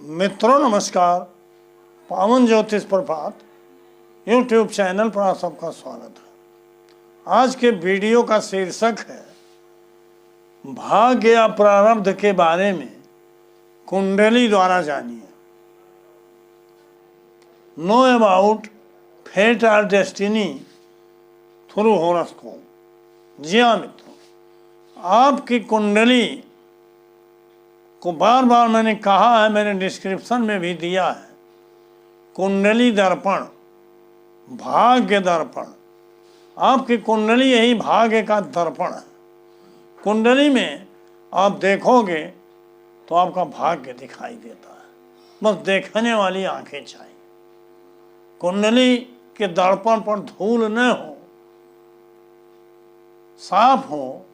मित्रों नमस्कार। पावन ज्योतिष प्रभात यूट्यूब चैनल पर आप सबका स्वागत है। आज के वीडियो का शीर्षक है भाग्य या प्रारब्ध के बारे में कुंडली द्वारा जानिए। नो अबाउट फेट और डेस्टिनी थ्रू हॉरोस्कोप। जी हाँ मित्रों, आपकी कुंडली को बार बार मैंने कहा है, मैंने डिस्क्रिप्शन में भी दिया है। कुंडली दर्पण, भाग्य दर्पण। आपकी कुंडली यही भाग्य का दर्पण है। कुंडली में आप देखोगे तो आपका भाग्य दिखाई देता है, बस देखने वाली आंखें चाहिए। कुंडली के दर्पण पर धूल न हो, साफ हो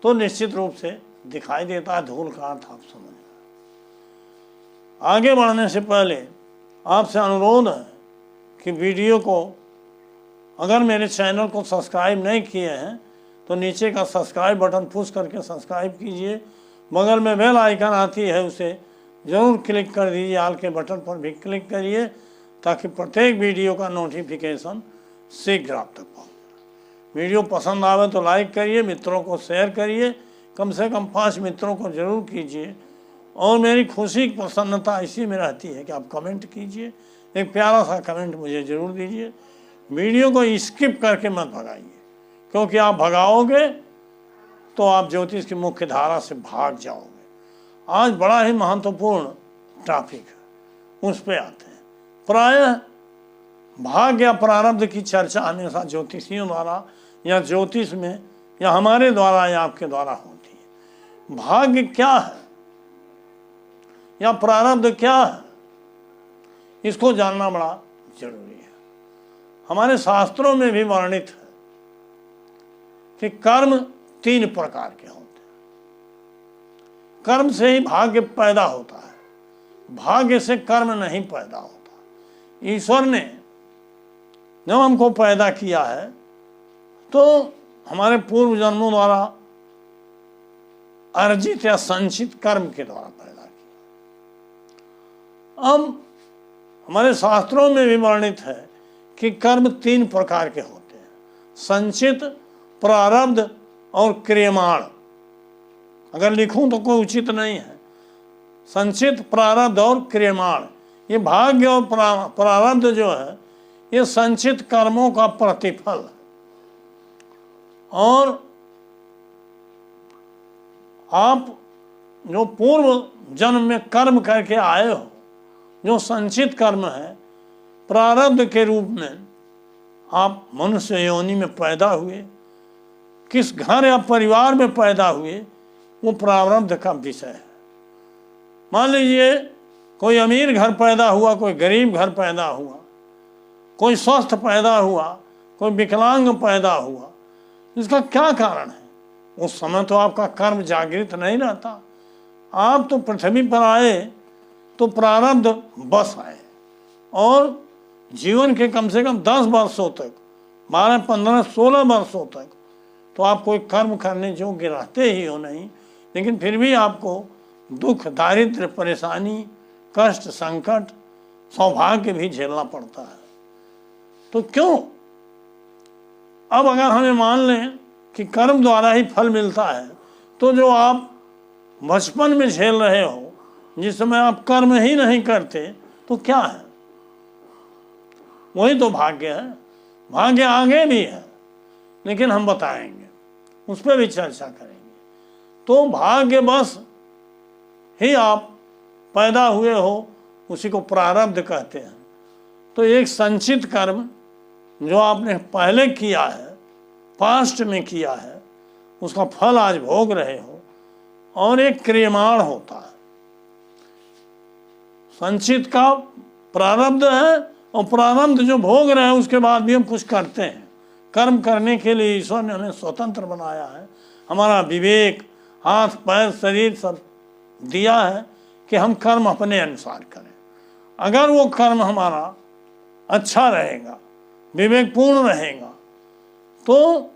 तो निश्चित रूप से दिखाई देता है। धूल का अर्थ आप समझ। आगे बढ़ने से पहले आपसे अनुरोध है कि वीडियो को, अगर मेरे चैनल को सब्सक्राइब नहीं किए हैं तो नीचे का सब्सक्राइब बटन पुश करके सब्सक्राइब कीजिए। बगल में बेल आइकन आती है, उसे ज़रूर क्लिक कर दीजिए। ऑल के बटन पर भी क्लिक करिए ताकि प्रत्येक वीडियो का नोटिफिकेशन शीघ्र आप तक पहुँचे। वीडियो पसंद आवे तो लाइक करिए, मित्रों को शेयर करिए, कम से कम 5 मित्रों को जरूर कीजिए। और मेरी खुशी प्रसन्नता इसी में रहती है कि आप कमेंट कीजिए, एक प्यारा सा कमेंट मुझे ज़रूर दीजिए। वीडियो को स्किप करके मत भगाइए, क्योंकि आप भगाओगे तो आप ज्योतिष की मुख्य धारा से भाग जाओगे। आज बड़ा ही महत्वपूर्ण टॉपिक है, उस पर आते हैं। प्रायः भाग्य या प्रारब्ध की चर्चा हमेशा ज्योतिषियों द्वारा या ज्योतिष में या हमारे द्वारा या आपके द्वारा होती है। भाग्य क्या है या प्रारब्ध क्या है, इसको जानना बड़ा जरूरी है। हमारे शास्त्रों में भी वर्णित है कि कर्म 3 प्रकार के होते हैं। कर्म से ही भाग्य पैदा होता है, भाग्य से कर्म नहीं पैदा होता। ईश्वर ने जब हमको पैदा किया है तो हमारे पूर्व जन्मों द्वारा अर्जित या संचित कर्म के द्वारा पैदा किया। अब हमारे शास्त्रों में भी वर्णित है कि कर्म 3 प्रकार के होते हैं, संचित, प्रारब्ध और क्रियमाण। अगर लिखूं तो कोई उचित नहीं है। संचित, प्रारब्ध और क्रियमाण, ये भाग्य और प्रारब्ध जो है ये संचित कर्मों का प्रतिफल है। और आप जो पूर्व जन्म में कर्म करके आए हो, जो संचित कर्म है, प्रारब्ध के रूप में आप मनुष्य योनि में पैदा हुए, किस घर या परिवार में पैदा हुए, वो प्रारब्ध का विषय है। मान लीजिए कोई अमीर घर पैदा हुआ, कोई गरीब घर पैदा हुआ, कोई स्वस्थ पैदा हुआ, कोई विकलांग पैदा हुआ। इसका क्या कारण है? उस समय तो आपका कर्म जागृत नहीं रहता। आप तो पृथ्वी पर आए तो प्रारब्ध बस आए, और जीवन के कम से कम 10 वर्षों तक, 12, 15, 16 वर्षों तक तो आप कोई कर्म करने योग्य रहते ही हो नहीं। लेकिन फिर भी आपको दुख, दारिद्र्य, परेशानी, कष्ट, संकट, सौभाग्य भी झेलना पड़ता है। तो क्यों? अब अगर हमें मान लें कि कर्म द्वारा ही फल मिलता है, तो जो आप बचपन में झेल रहे हो, जिस समय आप कर्म ही नहीं करते, तो क्या है? वही तो भाग्य है। भाग्य आगे भी है, लेकिन हम बताएंगे, उस पर भी चर्चा करेंगे। तो भाग्य बस ही आप पैदा हुए हो, उसी को प्रारब्ध कहते हैं। तो एक संचित कर्म जो आपने पहले किया है, पास्ट में किया है, उसका फल आज भोग रहे हो। और एक क्रियमाण होता है। संचित का प्रारब्ध है, और प्रारब्ध जो भोग रहे हैं उसके बाद भी हम कुछ करते हैं। कर्म करने के लिए ईश्वर ने हमें स्वतंत्र बनाया है। हमारा विवेक, हाथ, पैर, शरीर सब दिया है कि हम कर्म अपने अनुसार करें। अगर वो कर्म हमारा अच्छा रहेगा, विवेकपूर्ण रहेगा, तो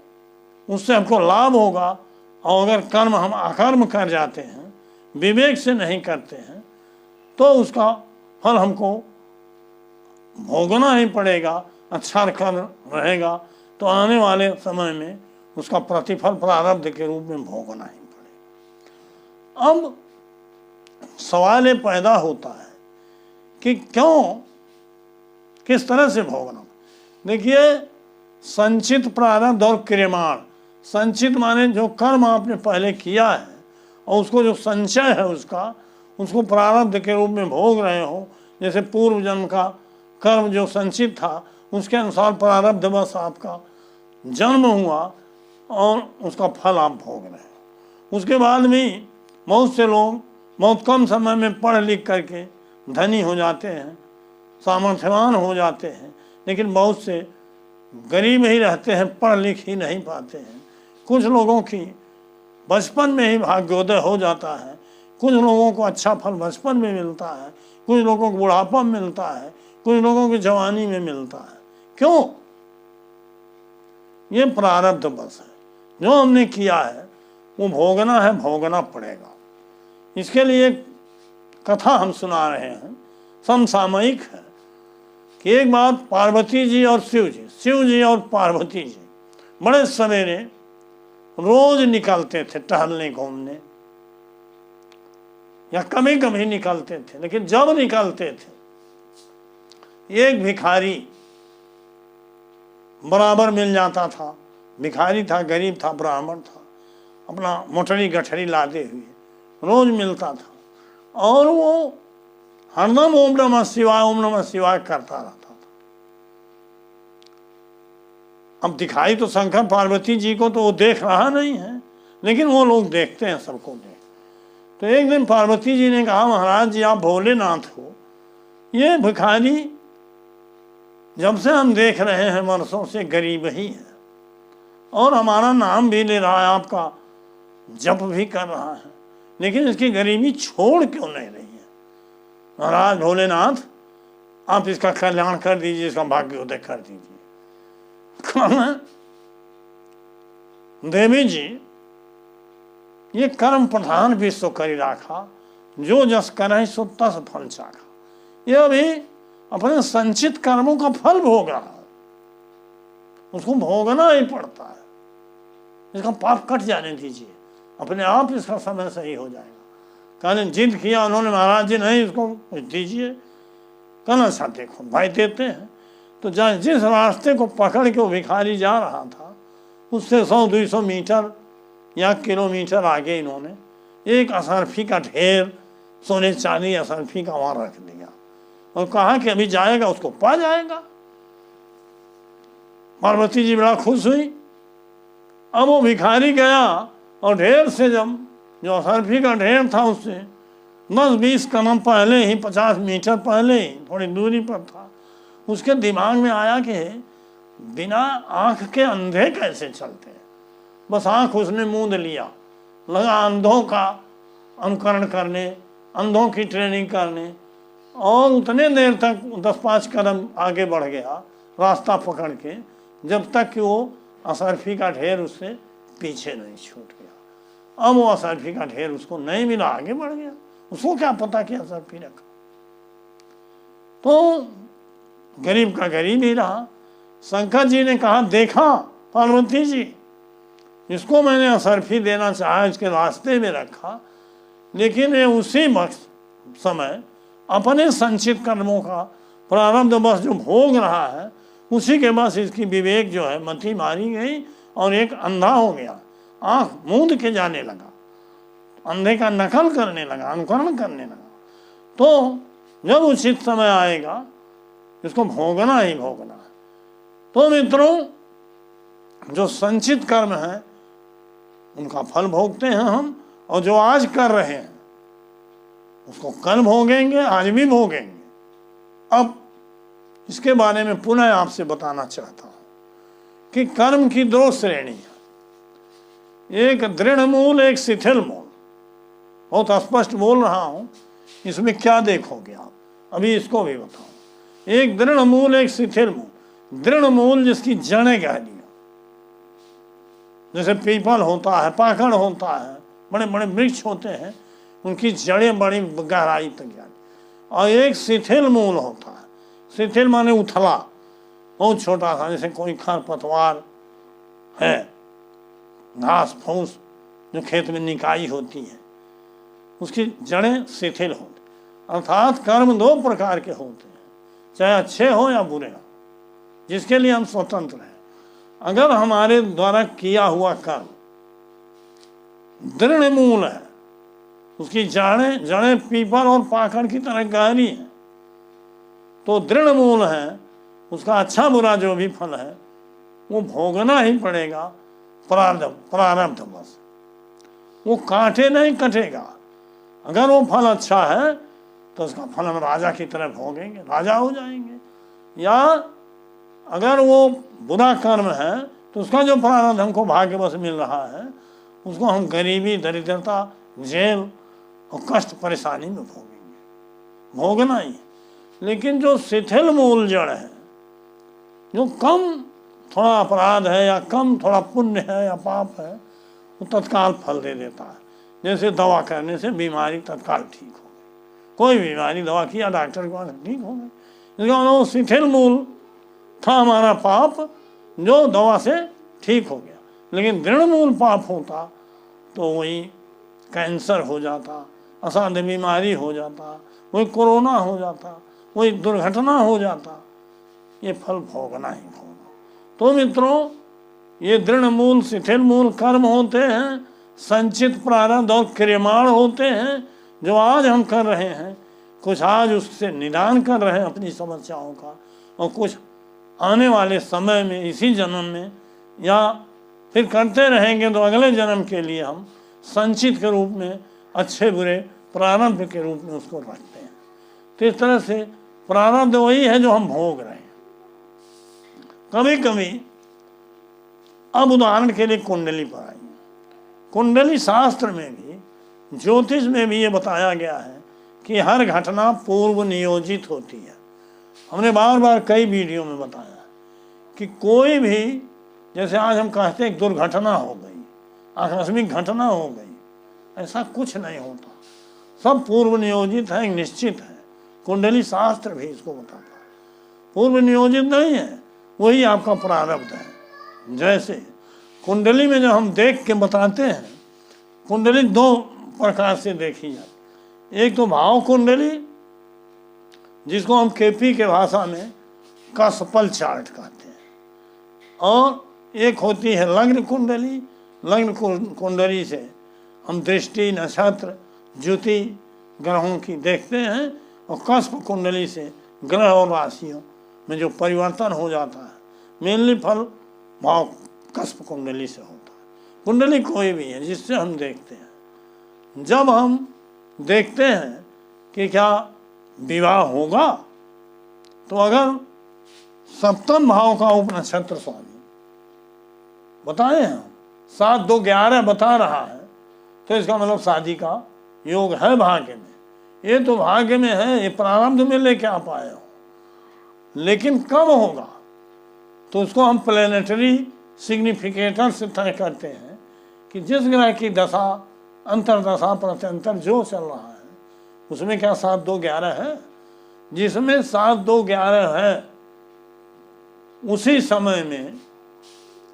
उससे हमको लाभ होगा। और अगर कर्म हम अकर्म कर जाते हैं, विवेक से नहीं करते हैं, तो उसका फल हमको भोगना ही पड़ेगा। अच्छा कर्म रहेगा तो आने वाले समय में उसका प्रतिफल प्रारब्ध के रूप में भोगना ही पड़ेगा। अब सवाल ये पैदा होता है कि क्यों, किस तरह से भोगना। देखिए, संचित प्रारब्ध और क्रियमाण। संचित माने जो कर्म आपने पहले किया है और उसको जो संचय है उसको प्रारब्ध के रूप में भोग रहे हो। जैसे पूर्व जन्म का कर्म जो संचित था उसके अनुसार प्रारब्ध बस आपका जन्म हुआ और उसका फल आप भोग रहे हो। उसके बाद भी बहुत से लोग बहुत कम समय में पढ़ लिख करके धनी हो जाते हैं, सामर्थ्यवान हो जाते हैं, लेकिन बहुत से गरीब ही रहते हैं, पढ़ लिख ही नहीं पाते हैं। कुछ लोगों की बचपन में ही भाग्योदय हो जाता है, कुछ लोगों को अच्छा फल बचपन में मिलता है, कुछ लोगों को बुढ़ापा में मिलता है, कुछ लोगों की जवानी में मिलता है। क्यों? ये प्रारब्ध बस है। जो हमने किया है वो भोगना है, भोगना पड़ेगा। इसके लिए कथा हम सुना रहे हैं, समसामयिक है कि एक बार पार्वती जी और शिव जी और पार्वती जी बड़े सवेरे रोज निकलते थे टहलने घूमने, या कभी कभी निकलते थे, लेकिन जब निकलते थे एक भिखारी बराबर मिल जाता था। भिखारी था, गरीब था, ब्राह्मण था, अपना मोटरी गठरी लादे हुए रोज मिलता था और वो हरदम ओम नमः शिवाय करता रहता था। अब दिखाई तो शंकर पार्वती जी को तो वो देख रहा नहीं है, लेकिन वो लोग देखते हैं, सबको देख। तो एक दिन पार्वती जी ने कहा, महाराज जी आप भोलेनाथ हो, ये भिखारी जब से हम देख रहे हैं वर्षों से गरीब ही है और हमारा नाम भी ले रहा है, आपका जप भी कर रहा है, लेकिन इसकी गरीबी छोड़ क्यों नहीं रही है। महाराज भोलेनाथ आप इसका कल्याण कर दीजिए, इसका भाग्योदय कर दीजिए। देवी जी ये कर्म प्रधान विश्व करी राखा, जो जस करहि सो तस फल चाखा। ये अभी अपने संचित कर्मों का फल भोग रहा है, उसको भोगना ही पड़ता है। इसका पाप कट जाने दीजिए, अपने आप इसका समय सही हो जाएगा। कहने जिद किया उन्होंने, महाराज जी नहीं इसको कुछ दीजिए। कहना अच्छा देखो भाई देते हैं। तो जिस रास्ते को पकड़ के वो भिखारी जा रहा था उससे 100-200 मीटर या किलोमीटर आगे इन्होंने एक असरफी का ढेर, सोने चांदी असरफी का वहां रख दिया और कहा कि अभी जाएगा उसको पा जाएगा। पार्वती जी बड़ा खुश हुई। अब वो भिखारी गया और ढेर से जब जो असरफी का ढेर था उससे 10-20 कदम पहले ही, 50 मीटर पहले ही, थोड़ी दूरी पर था, उसके दिमाग में आया कि बिना आंख के अंधे कैसे चलते हैं। बस आंख उसने मूंद लिया, लगा अंधों का अनुकरण करने, अंधों की ट्रेनिंग करने, और उतने देर तक 10-5 कदम आगे बढ़ गया रास्ता पकड़ के, जब तक कि वो असरफी का ढेर उससे पीछे नहीं छूट गया। अब वो असरफी का ढेर उसको नहीं मिला, आगे बढ़ गया। उसको क्या पता कि असरफी रखा। तो गरीब का गरीब ही रहा। शंकर जी ने कहा, देखा पार्वती जी, इसको मैंने असरफी देना चाहा, इसके रास्ते में रखा, लेकिन ये उसी वक्त समय अपने संचित कर्मों का प्रारब्ध बस जो भोग रहा है, उसी के बस इसकी विवेक जो है मति मारी गई और एक अंधा हो गया, आंख मूंद के जाने लगा, अंधे का नकल करने लगा, अनुकरण करने लगा। तो जब उचित समय आएगा इसको भोगना ही भोगना है। तो मित्रों, जो संचित कर्म है उनका फल भोगते हैं हम, और जो आज कर रहे हैं उसको कल भोगेंगे, आज भी भोगेंगे। अब इसके बारे में पुनः आपसे बताना चाहता हूं कि कर्म की 2 श्रेणी है, एक दृढ़ मूल, एक शिथिल मूल। बहुत स्पष्ट बोल रहा हूं, इसमें क्या देखोगे आप, अभी इसको भी बताओ। एक दृढ़ मूल, एक शिथिल मूल। दृढ़ मूल जिसकी जड़ें गहरी, जैसे पीपल होता है, पाकड़ होता है, बड़े बड़े वृक्ष होते हैं, उनकी जड़ें बड़ी गहराई तक जाती। और एक शिथिल मूल होता है। शिथिल माने उथला, बहुत छोटा सा, जैसे कोई खरपतवार है, घास फूस जो खेत में निकाई होती है, उसकी जड़ें शिथिल होती। अर्थात कर्म दो प्रकार के होते हैं, चाहे अच्छे हो या बुरे हो, जिसके लिए हम स्वतंत्र हैं। अगर हमारे द्वारा किया हुआ कर्म दृढ़ मूल है, उसकी जड़ें पीपल और पाकड़ की तरह गहरी है, तो दृढ़ मूल है, उसका अच्छा बुरा जो भी फल है वो भोगना ही पड़ेगा। प्रारब्ध बस, वो काटे नहीं कटेगा। अगर वो फल अच्छा है तो उसका फल हम राजा की तरह भोगेंगे, राजा हो जाएंगे। या अगर वो बुरा कर्म है तो उसका जो प्रारब्ध हमको भाग्यवश मिल रहा है, उसको हम गरीबी, दरिद्रता, जेल और कष्ट परेशानी में भोगेंगे, भोगना ही। लेकिन जो शिथिल मूल जड़ है, जो कम थोड़ा अपराध है या कम थोड़ा पुण्य है या पाप है, वो तत्काल फल दे देता है। जैसे दवा करने से बीमारी तत्काल ठीक हो गई, कोई बीमारी दवा किया डॉक्टर के पास ठीक हो गई, इसका वो शिथिल मूल था हमारा पाप, जो दवा से ठीक हो गया। लेकिन दृढ़ मूल पाप होता तो वही कैंसर हो जाता, असाध्य बीमारी हो जाता, वही कोरोना हो जाता, वही दुर्घटना हो जाता। ये फल भोगना ही भोगना। तो मित्रों, ये दृढ़ मूल शिथिल मूल कर्म होते हैं, संचित प्रारब्ध और क्रियमाण होते हैं, जो आज हम कर रहे हैं। कुछ आज उससे निदान कर रहे हैं अपनी समस्याओं का, और कुछ आने वाले समय में, इसी जन्म में, या फिर करते रहेंगे तो अगले जन्म के लिए हम संचित के रूप में, अच्छे बुरे प्रारब्ध के रूप में उसको रखते हैं। तो इस तरह से प्रारब्ध वही है जो हम भोग रहे हैं। कभी कभी, अब उदाहरण के लिए कुंडली पर आएंगे। कुंडली शास्त्र में भी, ज्योतिष में भी ये बताया गया है कि हर घटना पूर्व नियोजित होती है। हमने बार बार कई वीडियो में बताया कि कोई भी, जैसे आज हम कहते हैं दुर्घटना हो गई, आकस्मिक घटना हो गई, ऐसा कुछ नहीं होता, सब पूर्व नियोजित है, निश्चित है। कुंडली शास्त्र भी इसको बताता है, पूर्व नियोजित नहीं है, वही आपका प्रारब्ध है। जैसे कुंडली में जो हम देख के बताते हैं, कुंडली दो प्रकार से देखी जाती। एक तो भाव कुंडली, जिसको हम केपी के भाषा में कसपल चार्ट कहते हैं, और एक होती है लग्न कुंडली। लग्न कुंडली से हम दृष्टि, नक्षत्र, ज्योति, ग्रहों की देखते हैं, और कस्प कुंडली से ग्रह और राशियों में जो परिवर्तन हो जाता है, मेनली फल भाव कस्प कुंडली से होता है। कुंडली कोई भी है जिससे हम देखते हैं। जब हम देखते हैं कि क्या विवाह होगा, तो अगर सप्तम भाव का उपनक्षत्र स्वामी बताए हैं, 7, 2, 11 बता रहा है, तो इसका मतलब शादी का योग है भाग्य में। ये तो भाग्य में है, ये प्रारब्ध में लेके आ पाए हो, लेकिन कब होगा तो उसको हम प्लेनेटरी सिग्निफिकेटर से तय करते हैं कि जिस ग्रह की दशा, अंतरदशा, प्रत्यंतर जो चल रहा है, उसमें क्या 7, 2, 11 है। जिसमें 7, 2, 11 है, उसी समय में,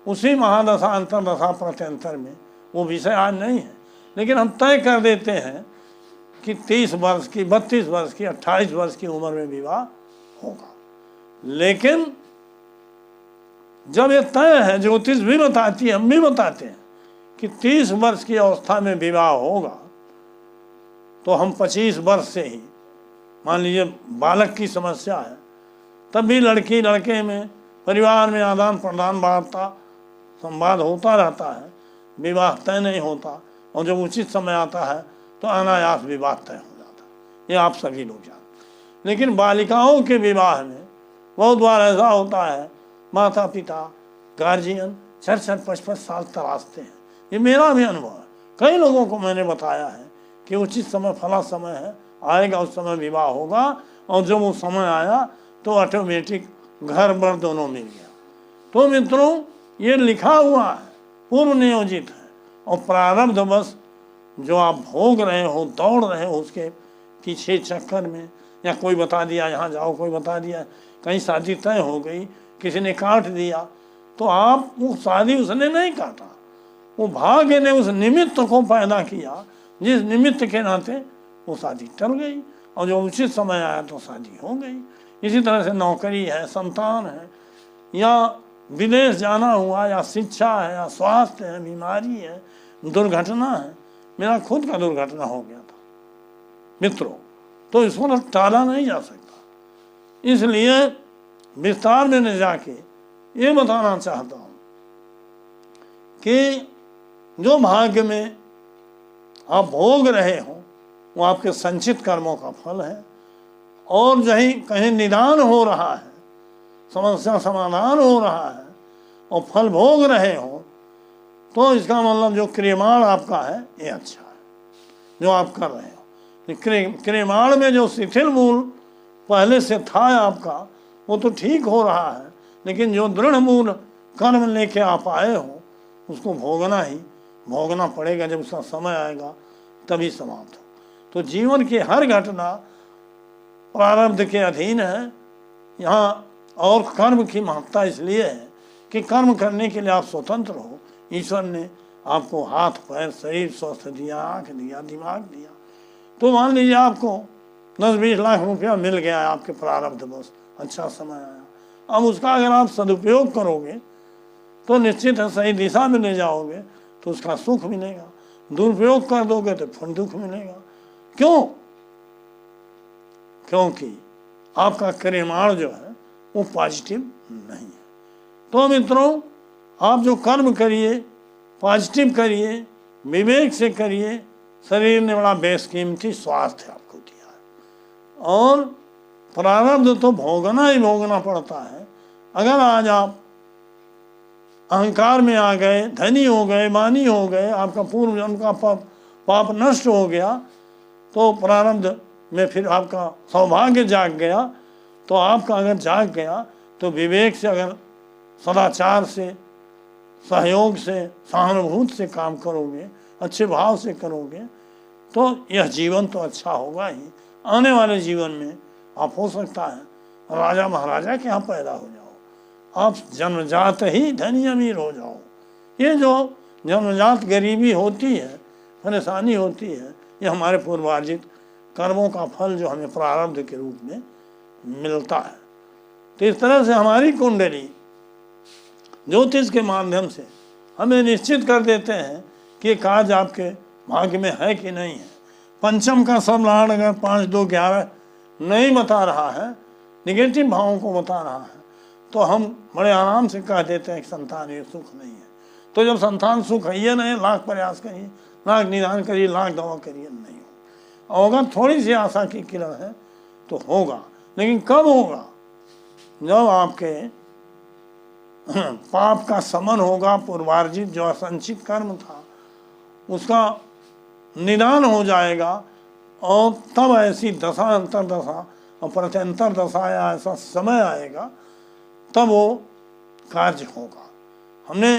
उसी महादशा, अंतरदशा, प्रत्यंतर में, वो विषय आज नहीं है, लेकिन हम तय कर देते हैं कि 30 वर्ष की, 32 वर्ष की, 28 वर्ष की उम्र में विवाह होगा। लेकिन जब ये तय है, ज्योतिष भी बताती है, हम भी बताते हैं कि 30 वर्ष की अवस्था में विवाह होगा, तो हम 25 वर्ष से ही, मान लीजिए बालक की समस्या है, तब भी लड़की लड़के में, परिवार में आदान प्रदान, वार्ता संवाद होता रहता है, विवाह तय नहीं होता, और जब उचित समय आता है तो अनायास विवाह तय हो जाता है। ये आप सभी लोग जानते। लेकिन बालिकाओं के विवाह में बहुत बार ऐसा होता है, माता पिता, गार्जियन 4-4, 5-5 साल तराशते हैं। ये मेरा भी अनुभव है, कई लोगों को मैंने बताया है कि उचित समय, फला समय है, आएगा, उस समय विवाह होगा, और जब वो समय आया तो ऑटोमेटिक घर बर दोनों मिल गया। तो मित्रों, ये लिखा हुआ है, पूर्व नियोजित है, और प्रारब्ध बस जो आप भोग रहे हो, दौड़ रहे हो उसके किसी चक्कर में, या कोई बता दिया यहाँ जाओ, कोई बता दिया कहीं शादी तय हो गई, किसी ने काट दिया, तो आप वो शादी उसने नहीं काटा, वो भाग्य ने उस निमित्त को पैदा किया जिस निमित्त के नाते वो शादी टल गई, और जो उचित समय आया तो शादी हो गई। इसी तरह से नौकरी है, संतान है, या विदेश जाना हुआ, या शिक्षा है, या स्वास्थ्य है, बीमारी है, दुर्घटना है। मेरा खुद का दुर्घटना हो गया था मित्रों, तो इसको तो टाला नहीं जा सकता। इसलिए विस्तार में जाके ये बताना चाहता हूँ कि जो भाग्य में आप भोग रहे हो वो आपके संचित कर्मों का फल है, और जहीं कहीं निदान हो रहा है, समस्या समाधान हो रहा है और फल भोग रहे हो, तो इसका मतलब जो क्रियमाण आपका है ये अच्छा है जो आप कर रहे हो। क्रियमाण में जो शिथिल मूल पहले से था आपका वो तो ठीक हो रहा है, लेकिन जो दृढ़ मूल कर्म लेके आप आए हो उसको भोगना पड़ेगा। जब उसका समय आएगा तभी समाप्त हो। तो जीवन की हर घटना प्रारब्ध के अधीन है। यहाँ और कर्म की महत्ता इसलिए है कि कर्म करने के लिए आप स्वतंत्र हो। ईश्वर ने आपको हाथ पैर शरीर स्वस्थ दिया, आँख दिया, दिमाग दिया। तो मान लीजिए आपको 10-20 लाख रुपया मिल गया है आपके प्रारब्ध बस, अच्छा समय आया, अब उसका अगर आप सदुपयोग करोगे तो निश्चित है सही दिशा में ले जाओगे तो उसका सुख मिलेगा। दुरुपयोग कर दोगे तो फिर दुख मिलेगा। क्यों? क्योंकि आपका क्रियमाण जो है वो पॉजिटिव नहीं है। तो मित्रों, आप जो कर्म करिए पॉजिटिव करिए, विवेक से करिए। शरीर ने बड़ा बेशकीमती स्वास्थ्य आपको दिया है, और प्रारब्ध तो भोगना ही भोगना पड़ता है। अगर आज आप अहंकार में आ गए, धनी हो गए, मानी हो गए, आपका पूर्व जन्म का पाप नष्ट हो गया, तो प्रारब्ध में फिर आपका सौभाग्य जाग गया। तो आपका अगर जाग गया तो विवेक से, अगर सदाचार से, सहयोग से, सहानुभूति से काम करोगे, अच्छे भाव से करोगे, तो यह जीवन तो अच्छा होगा ही। आने वाले जीवन में आप हो सकता है राजा महाराजा के यहाँ पैदा हो जाओ, आप जन्मजात ही धनी अमीर हो जाओ। ये जो जन्मजात गरीबी होती है, परेशानी होती है, ये हमारे पूर्वार्जित कर्मों का फल जो हमें प्रारब्ध के रूप में मिलता है। तो इस तरह से हमारी कुंडली ज्योतिष के माध्यम से हमें निश्चित कर देते हैं कि एक आज आपके भाग्य में है कि नहीं है। पंचम का सब लाड़ अगर 5, 2, 11 नहीं बता रहा है, निगेटिव भावों को बता रहा है, तो हम बड़े आराम से कह देते हैं कि संतान ये सुख नहीं है। तो जब संतान सुख है ये नहीं, लाख प्रयास करिए, लाख निदान करिए, लाख दवा करिए, नहीं होगा। थोड़ी सी आशा की किरण है तो होगा, लेकिन कब होगा? जब आपके पाप का समन होगा, पूर्वार्जित जो असंचित कर्म था उसका निदान हो जाएगा, और तब ऐसी दशा, अंतरदशा और प्रत्यंतर दशा या ऐसा समय आएगा, तब वो कार्य होगा। हमने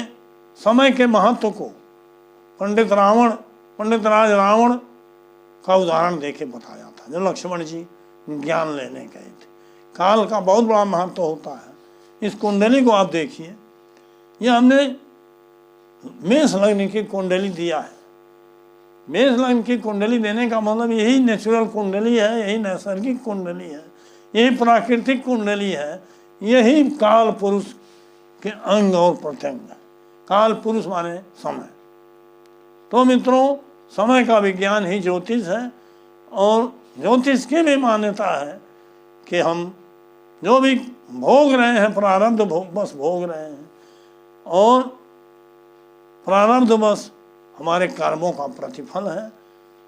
समय के महत्व को पंडित राज रावण का उदाहरण देके बताया था, जब लक्ष्मण जी ज्ञान लेने गए थे। काल का बहुत बड़ा महत्व होता है। इस कुंडली को आप देखिए, ये हमने मेष लग्न की कुंडली दिया है। मेष लग्न की कुंडली देने का मतलब यही नेचुरल कुंडली है, यही नैसर्गिक कुंडली है, यही प्राकृतिक कुंडली है, यही काल पुरुष के अंग और प्रत्यंग है। काल पुरुष माने समय। तो मित्रों, समय का विज्ञान ही ज्योतिष है, और ज्योतिष की भी मान्यता है कि हम जो भी भोग रहे हैं प्रारब्ध बस भोग रहे हैं, और प्रारब्ध बस हमारे कर्मों का प्रतिफल है।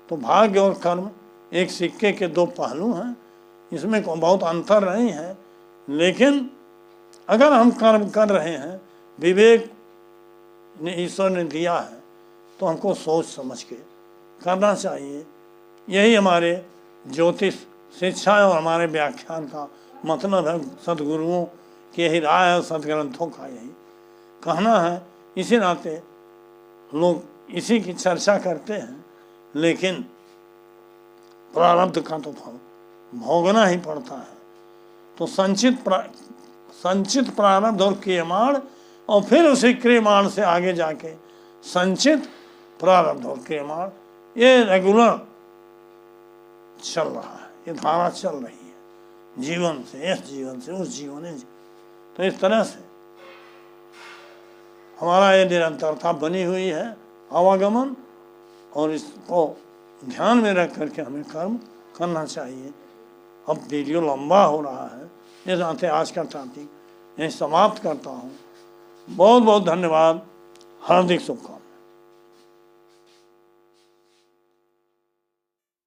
तो भाग्य और कर्म एक सिक्के के 2 पहलू हैं, इसमें बहुत अंतर नहीं है। लेकिन अगर हम कर्म कर रहे हैं, विवेक ने ईश्वर ने दिया है, तो हमको सोच समझ के करना चाहिए। यही हमारे ज्योतिष शिक्षा और हमारे व्याख्यान का मतलब है। सदगुरुओं की यही राय है, सदग्रंथों का यही कहना है। इसी नाते लोग इसी की चर्चा करते हैं। लेकिन प्रारब्ध का तो फल भोगना ही पड़ता है। तो संचित प्रारब्ध और क्रियमाण, और फिर उसी क्रियमाण से आगे जाके संचित प्रारब्ध और क्रियमाण, ये रेगुलर चल रहा है, ये धारा चल रही है जीवन से, इस जीवन से उस जीवन। तो इस तरह से हमारा ये निरंतरता बनी हुई है, आवागमन, और इसको ध्यान में रख करके हमें कर्म करना चाहिए। अब वीडियो लंबा हो रहा है, ये जानते आज का टॉपिक यहीं समाप्त करता हूँ। बहुत बहुत धन्यवाद, हार्दिक शुभकामनाएं।